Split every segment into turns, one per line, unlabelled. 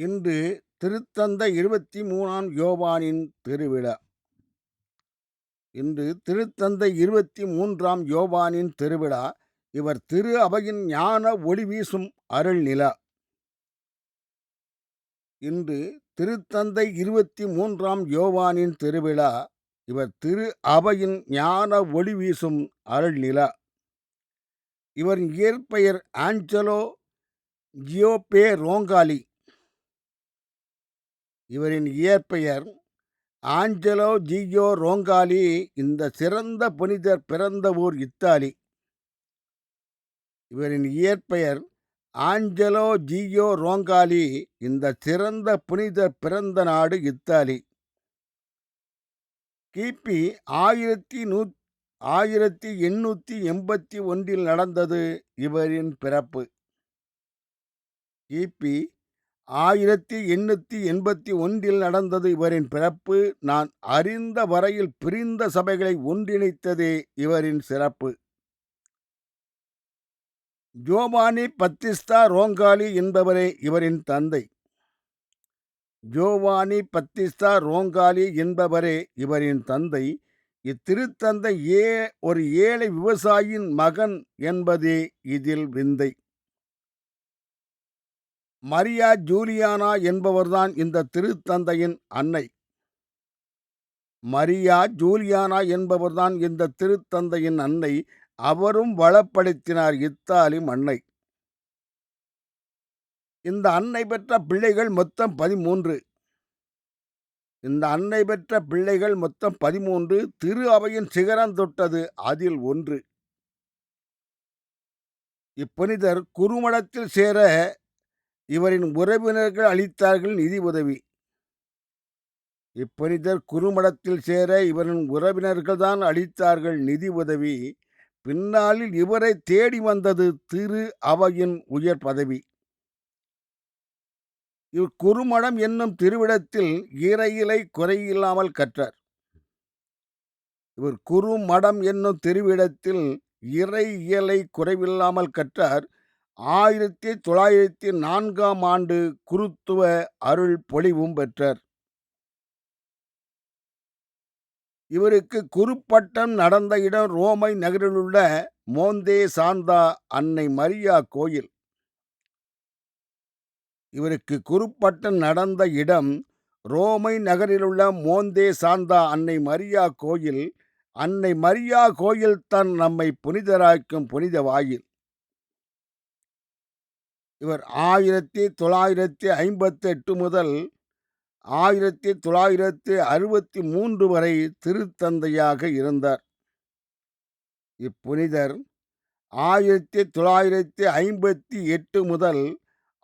இன்று திருத்தந்தை 23ஆம் யோவானின் திருவிழா. இன்று திருத்தந்தை 23ஆம் யோவானின் திருவிழா. இவர் திரு அவையின் ஞான ஒளி வீசும் அருள் நிலா. இன்று திருத்தந்தை 23ஆம் யோவானின் திருவிழா. இவர் திரு அவையின் ஞான ஒளி வீசும் அருள் நிலா. இவரின் இயற்பெயர் ஆஞ்சலோ ஜியோபே ரோங்காலி. இவரின் இயற்பெயர் ஆஞ்சலோ ஜியோ ரோங்காலி. இந்த சிறந்த புனிதர் பிறந்த ஊர் இத்தாலி. இவரின் இயற்பெயர் ஆஞ்சலோ ஜியோ ரோங்காலி. இந்த சிறந்த புனிதர் பிறந்த நாடு இத்தாலி. கிபி 1881 நடந்தது இவரின் பிறப்பு. கிபி 1881 நடந்தது இவரின் பிறப்பு. நான் அறிந்த வரையில் பிரிந்த சபைகளை ஒன்றிணைத்ததே இவரின் சிறப்பு. ஜோவானி பத்திஸ்தா ரோங்காலி என்பவரே இவரின் தந்தை. ஜோவானி பத்திஸ்தா ரோங்காலி என்பவரே இவரின் தந்தை. இத்திருத்தந்தை ஒரு ஏழை விவசாயியின் மகன் என்பதே இதில் விந்தை. மரியா ஜூலியானா என்பவர்தான் இந்த திருத்தந்தையின் அன்னை. மரியா ஜூலியானா என்பவர்தான் இந்த திருத்தந்தையின் அன்னை. அவரும் வளப்படுத்தினார் இத்தாலி மண்ணை. இந்த அன்னை பெற்ற பிள்ளைகள் மொத்தம் 13. இந்த அன்னை பெற்ற பிள்ளைகள் மொத்தம் 13. திரு அவையின் சிகரம் தொட்டது அதில் ஒன்று. இப்புனிதர் குறுமடத்தில் சேர இவரின் உறவினர்கள் அளித்தார்கள் நிதி உதவி. இப்புனிதர் குறுமடத்தில் சேர இவரின் உறவினர்கள்தான் அளித்தார்கள் நிதி உதவி. பின்னாளில் இவரை தேடி வந்தது திரு அவையின் உயர் பதவி. இவர் குறுமடம் என்னும் திருவிடத்தில் இறையிலை குறையில்லாமல் கற்றார். இவர் குறுமடம் என்னும் திருவிடத்தில் இறை இயலை குறைவில்லாமல் கற்றார். 1904ஆம் ஆண்டு குருத்துவ அருள் பொழிவும் பெற்றார். இவருக்கு குருப்பட்டம் நடந்த இடம் ரோமை நகரிலுள்ள மோந்தே சாந்தா அன்னை மரியா கோயில். இவருக்கு குருப்பட்டம் நடந்த இடம் ரோமை நகரிலுள்ள மோந்தே சாந்தா அன்னை மரியா கோயில். அன்னை மரியா கோயில் தான் நம்மை புனிதராக்கும் புனித வாயில். இவர் 1958 முதல் 1963 வரை திருத்தந்தையாக இருந்தார். இப்புனிதர் 1958 முதல்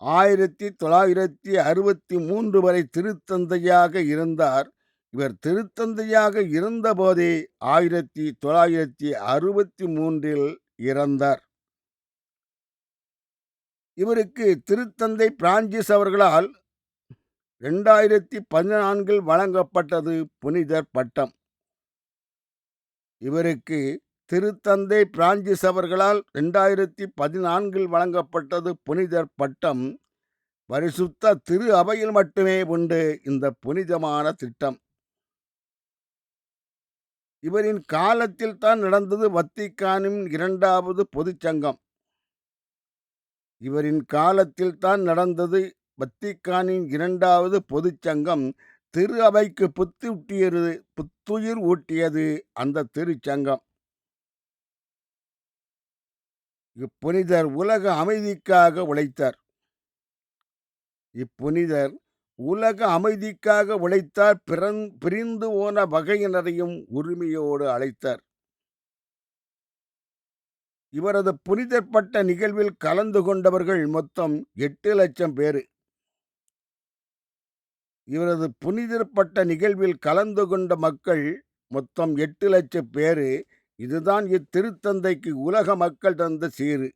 1963 வரை திருத்தந்தையாக இருந்தார். இவர் திருத்தந்தையாக இருந்தபோதே 1963 இறந்தார். இவருக்கு திருத்தந்தை பிரான்சிஸ் அவர்களால் 2014 வழங்கப்பட்டது புனிதர் பட்டம். இவருக்கு திருத்தந்தை பிரான்சிஸ் அவர்களால் 2014 வழங்கப்பட்டது புனிதர் பட்டம். பரிசுத்த திரு அவையில் மட்டுமே உண்டு இந்த புனிதமான திட்டம். இவரின் காலத்தில் தான் நடந்தது வத்திக்கானின் 2வது பொதுச்சங்கம். இவரின் காலத்தில் தான் நடந்தது வத்திக்கானின் 2வது பொதுச்சங்கம். திரு அவைக்கு புத்துயிர் ஊட்டியது அந்த திருச்சங்கம். இப்புனிதர் உலக அமைதிக்காக உழைத்தார். இப்புனிதர் உலக அமைதிக்காக உழைத்தார். பிரிந்து போன வகையினரையும் உரிமையோடு அழைத்தார். இவரது புனிதர் பட்ட நிகழ்வில் கலந்து கொண்டவர்கள் மொத்தம் 8 லட்சம் பேர். இவரது புனிதர் பட்ட நிகழ்வில் கலந்து கொண்ட மக்கள் மொத்தம் 8 லட்சம் பேர். இதுதான் இத்திருத்தந்தைக்கு உலக மக்கள் தந்த சீரு.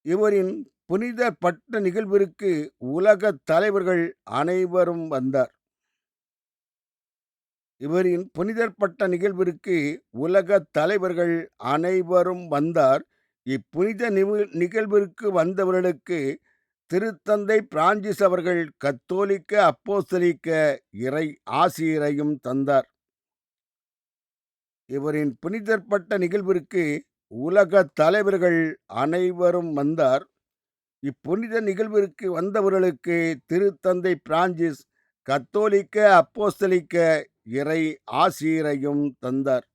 இவரின் புனிதர் பட்ட நிகழ்விற்கு உலக தலைவர்கள் அனைவரும் வந்தார். இவரின் புனிதர் பட்ட நிகழ்விற்கு உலக தலைவர்கள் அனைவரும் வந்தார். இப்புனித நிகழ்விற்கு வந்தவர்களுக்கு திருத்தந்தை பிரான்சிஸ் அவர்கள் கத்தோலிக்க அப்போஸ்தலிக்க இறை ஆசிரியரையும் தந்தார். இவரின் புனிதர்ப்பட்ட நிகழ்விற்கு உலக தலைவர்கள் அனைவரும் வந்தார். இப்புனித நிகழ்விற்கு வந்தவர்களுக்கு திருத்தந்தை பிரான்சிஸ் கத்தோலிக்க அப்போஸ்தலிக்க இறை ஆசிரியரையும் தந்தார்.